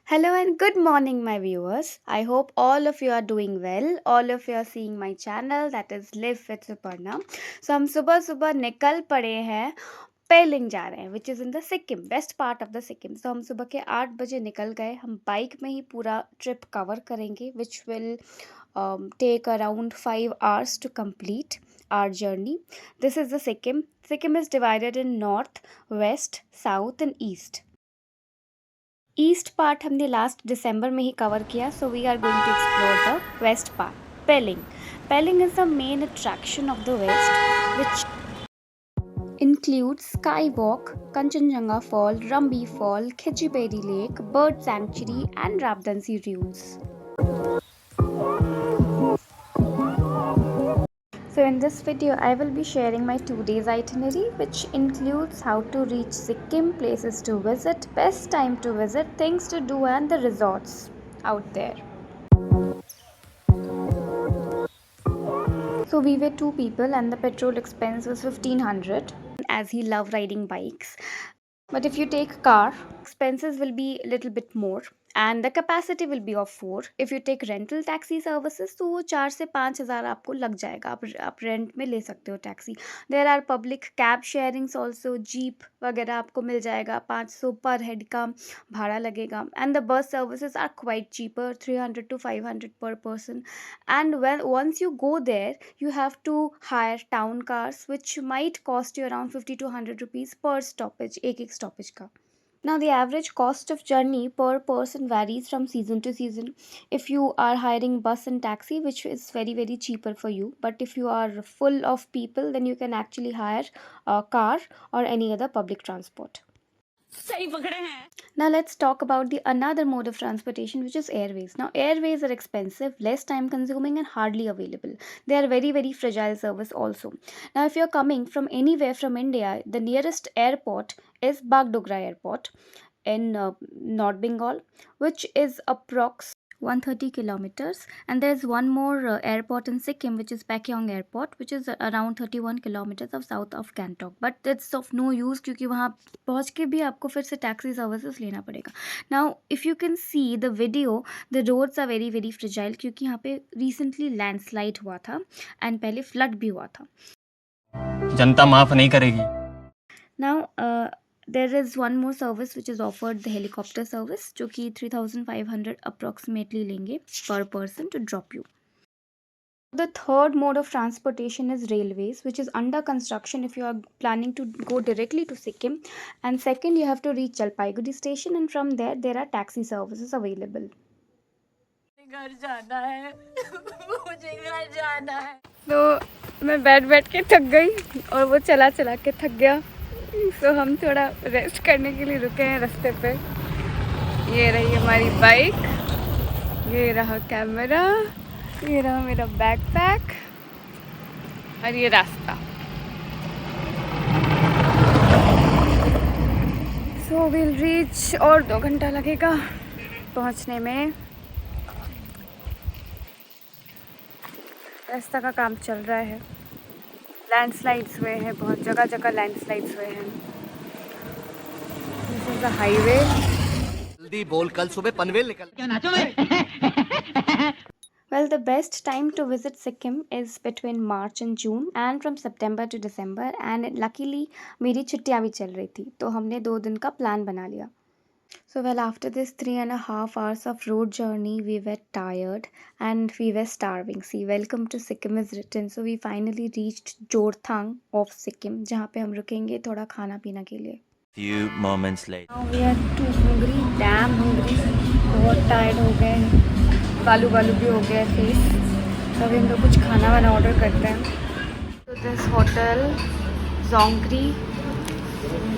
Hello and good morning, my viewers. I hope all of you are doing well. All of you are seeing my channel that is Live with Suparna. So हम सुबह सुबह निकल पड़े हैं पेलिंग जा रहे हैं which is in the Sikkim west part of the Sikkim. So हम सुबह के 8 बजे निकल गए. हम बाइक में ही पूरा ट्रिप कवर करेंगे which will take around 5 hours to complete our journey. This is the Sikkim. Sikkim is divided in north, west, south and east. East part हमने लास्ट दिसंबर में ही कवर किया. So we are going to explore the west part. Pelling. Pelling is the main attraction of the west which includes Skywalk, Kanchenjunga Fall, Rumbi Fall, Khichipedi Lake, Bird Sanctuary and Rabdansi Ruins. So in this video I will be sharing my 2 days itinerary which includes how to reach Sikkim, places to visit, best time to visit, things to do and the resorts out there. So we were 2 people and the petrol expense was 1500 as he loved riding bikes. But if you take car, expenses will be a little bit more and the capacity will be of 4. If you take rental taxi services तो वो 4 से 5,000 आपको लग जाएगा. आप rent में ले सकते हो taxi. There are public cab sharings also. Jeep वगैरह आपको मिल जाएगा. 500 पर हेड का भाड़ा लगेगा. And the bus services are quite cheaper, 300 to 500 per person. And once you go there, you have to hire town cars which might cost you around 50 to 100 rupees per stoppage, एक stoppage का. Now the average cost of journey per person varies from season to season. If you are hiring bus and taxi, which is very cheaper for you, but if you are full of people, then you can actually hire a car or any other public transport. सही पकड़े हैं. Now let's talk about the another mode of transportation which is airways. Now airways are expensive, less time consuming and hardly available. They are very fragile service also. Now if you're coming from anywhere from India, the nearest airport is Bagdogra Airport in North Bengal, which is approx 130 kilometers, and there's one more airport in Sikkim which is Pakyong Airport which is around 31 kilometers of south of Gangtok, but it's of no use क्योंकि वहाँ पहुँच के भी आपको फिर से taxi services लेना पड़ेगा. Now if you can see the video, the roads are very fragile क्योंकि यहाँ पे recently landslide हुआ था and पहले flood भी हुआ था. जनता माफ नहीं करेगी. Now there is one more service which is offered, the helicopter service, जो कि 3,500 approximately लेंगे per person to drop you. The third mode of transportation is railways, which is under construction if you are planning to go directly to Sikkim. And second, you have to reach Jalpaiguri station, and from there are taxi services available. घर जाना है. मुझे घर जाना है. तो मैं बैठ के थक गई और वो चला के थक गया. तो हम थोड़ा रेस्ट करने के लिए रुके हैं रास्ते पे. ये रही हमारी बाइक, ये रहा कैमरा, ये रहा मेरा बैकपैक और ये रास्ता. सो विल रीच और 2 घंटा लगेगा पहुंचने में. रास्ता का काम चल रहा है. लैंडस्लाइड्स हुए हैं, बहुत जगह लैंडस्लाइड्स हुए हैं. This is the highway. जल्दी बोल, कल सुबह पनवेल निकल. क्या नाचो मैं. Well, the best time to visit Sikkim is between March and June and from September to December, and luckily मेरी छुट्टियाँ भी चल रही थी तो हमने 2 दिन का प्लान बना लिया. So well, after this 3.5 hours of road journey, we were tired and we were starving. See, welcome to Sikkim is written. So we finally reached Jorthang of Sikkim, जहाँ पे हम रुकेंगे थोड़ा खाना पीना के लिए. Few moments later. Now we are too hungry, damn hungry. बहुत tired हो गए, बालू भी हो गया फेस. तो अभी हम लोग कुछ खाना वाना ऑर्डर करते हैं. तो दिस होटल जोंगरी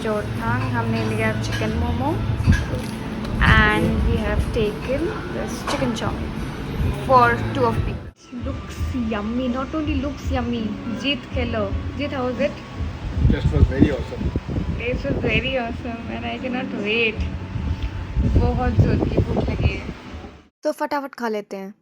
जोरथांग, हमने लिया chicken momo and we have taken this chicken chop for 2 of people. Looks yummy, not only looks yummy, Jeet Kello. Jeet, how was it? Just was very awesome. It was very awesome and I cannot wait. बहुत जोर की भूख लगी है तो फटाफट खा लेते हैं.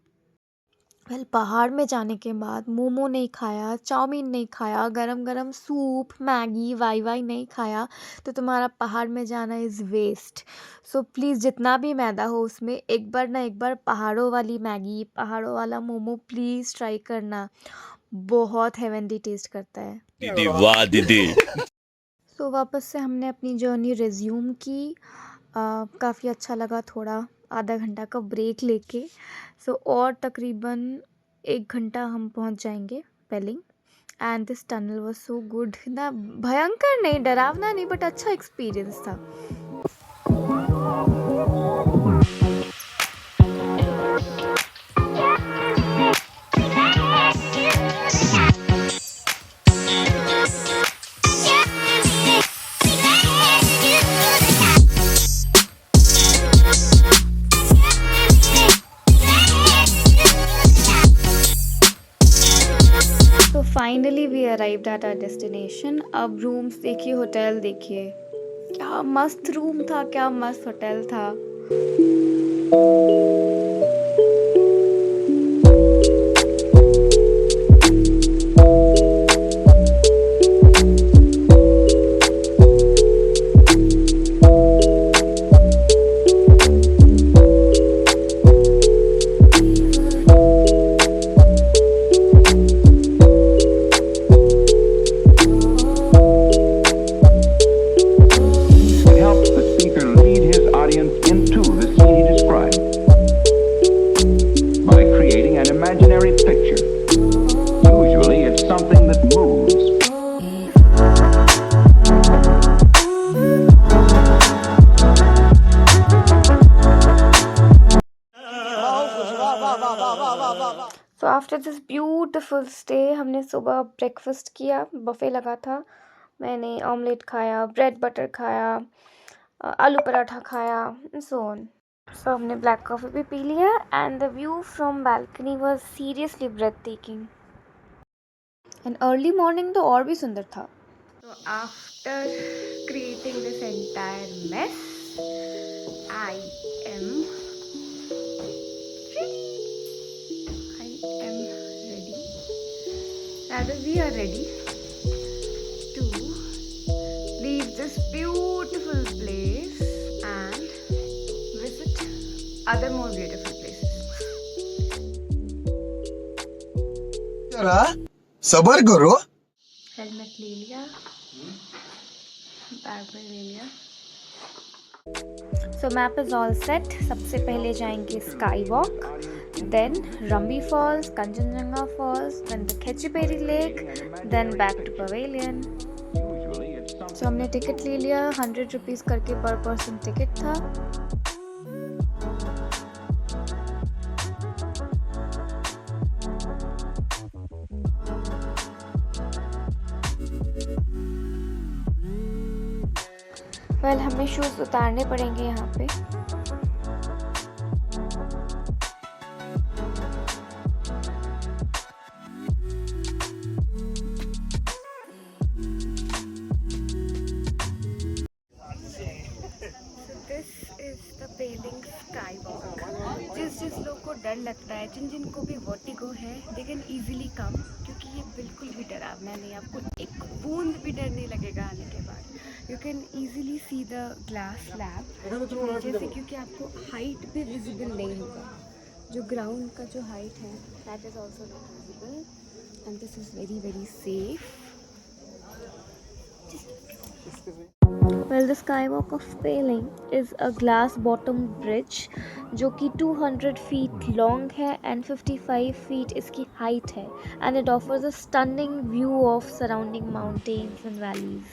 वेल पहाड़ में जाने के बाद मोमो नहीं खाया, चाउमीन नहीं खाया, गरम गरम सूप, मैगी, वाई वाई नहीं खाया तो तुम्हारा पहाड़ में जाना इज़ वेस्ट। सो प्लीज़ जितना भी मैदा हो उसमें एक बार ना एक बार पहाड़ों वाली मैगी, पहाड़ों वाला मोमो प्लीज़ ट्राई करना। बहुत हेवनली टेस्ट करता है। दीदी वाह दीदी। सो वापस से हमने अपनी जर्नी रिज्यूम की। काफ़ी अच्छा लगा थोड़ा आधा घंटा का ब्रेक लेके। सो और तकरीबन 1 घंटा हम पहुंच जाएंगे Pelling. And this tunnel was so good ना, भयंकर नहीं, डरावना नहीं, बट अच्छा एक्सपीरियंस था। तो finally we arrived at our destination. अब रूम्स देखिए, होटल देखिए, क्या मस्त रूम था, क्या मस्त होटल था। It helps the speaker lead his audience into the scene he described by creating an imaginary picture. Usually it's something that moves. So after this beautiful stay हमने सुबह ब्रेकफास्ट किया, बफे लगा था। मैंने ऑमलेट खाया, bread butter खाया, आलू पराठा खाया, सो ऑन। सो हमने ब्लैक कॉफ़ी भी पी लिया and the view from balcony was seriously breathtaking. And early morning तो और भी सुंदर था। So after creating this entire mess, I am ready. I am ready. Rather, we are ready to leave this beautiful place and visit other more beautiful places. जरा सबर करो। Helmet ले लिया, बैग में ले लिया। So map is all set. सबसे पहले जाएंगे skywalk, then Rambi Falls, Kanchenjunga Falls, then the Khecheopalri Lake, then back to pavilion. Usually it's something. So हमने टिकट ले लिया, 100 रुपीज़ करके पर पर्सन टिकट था। वेल हमें शूज़ उतारने पड़ेंगे यहाँ पे। This is the Pelling skywalk. जिस लोग को डर लगता है, जिन को भी वर्टिगो है, दे कैन इजीली कम, क्योंकि ये बिल्कुल भी डरावना नहीं, आपको एक बूंद भी डर नहीं लगेगा आने के बाद। You can easily see the glass slab नीचे से, क्योंकि आपको हाइट भी विजिबल नहीं होगा। जो ग्राउंड का जो हाइट है that is also not visible and this is very very safe. Well, the skywalk of Paling is a glass-bottomed bridge जो कि 200 feet long है and 55 feet इसकी height है, and it offers a stunning view of surrounding mountains and valleys.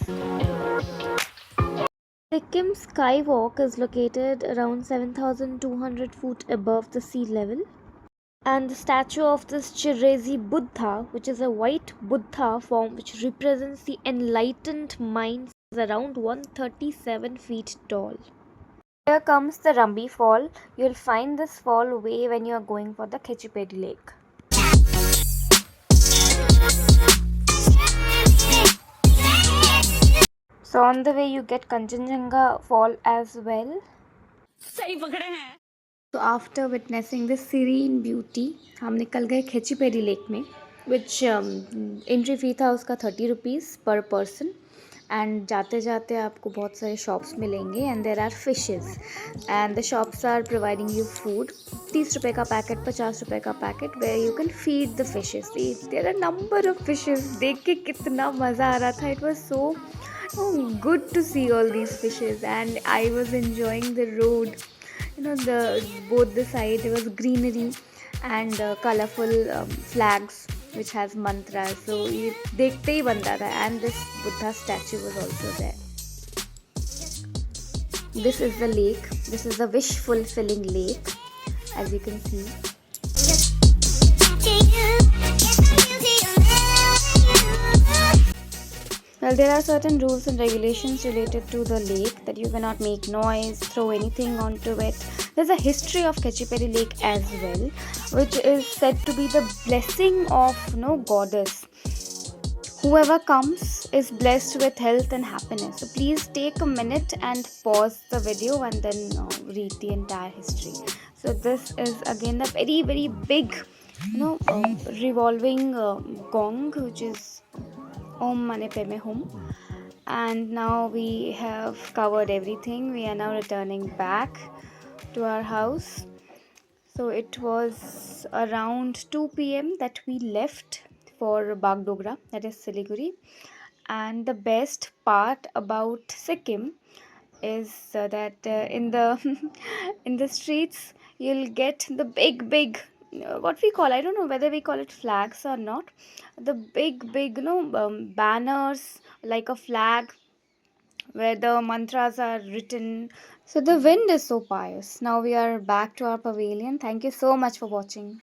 Sikkim Skywalk is located around 7,200 feet above the sea level. And the statue of this Chirezi Buddha, which is a white Buddha form which represents the enlightened mind, is around 137 feet tall. Here comes the Rambi Fall. You'll find this fall way when you are going for the Khechipedi Lake. So on the way you get Kanchenjunga Fall as well. सही पकड़े हैं। So after witnessing this serene beauty, हम निकल गए Khecheopalri lake में, which entry fee था उसका 30 rupees पर पर्सन. एंड जाते जाते आपको बहुत सारे शॉप्स मिलेंगे and there are fishes and the shops are providing you food. 30 रुपये का पैकेट, 50 रुपये का packet, where you can feed the fishes. There are number of fishes. देख के कितना मज़ा आ रहा था. It was so good to see all these fishes, and I was enjoying the road. The both the side there was greenery and colorful flags which has mantras, so ये देखते ही बनता था. And this Buddha statue was also there. This is the lake. This is the wish fulfilling lake, as you can see. Well, there are certain rules and regulations related to the lake, that you cannot make noise, throw anything onto it. There's a history of Kechiperi Lake as well, which is said to be the blessing of goddess. Whoever comes is blessed with health and happiness. So please take a minute and pause the video and then read the entire history. So this is again a very, very big, revolving gong, which is Om Mane Padme Hum. And now we have covered everything. We are now returning back to our house. So it was around 2 p.m. that we left for Bagdogra, that is Siliguri. And the best part about Sikkim is that in the in the streets you'll get the big what we call, I don't know whether we call it flags or not, the big banners like a flag where the mantras are written. So the wind is so pious. Now we are back to our pavilion. Thank you so much for watching.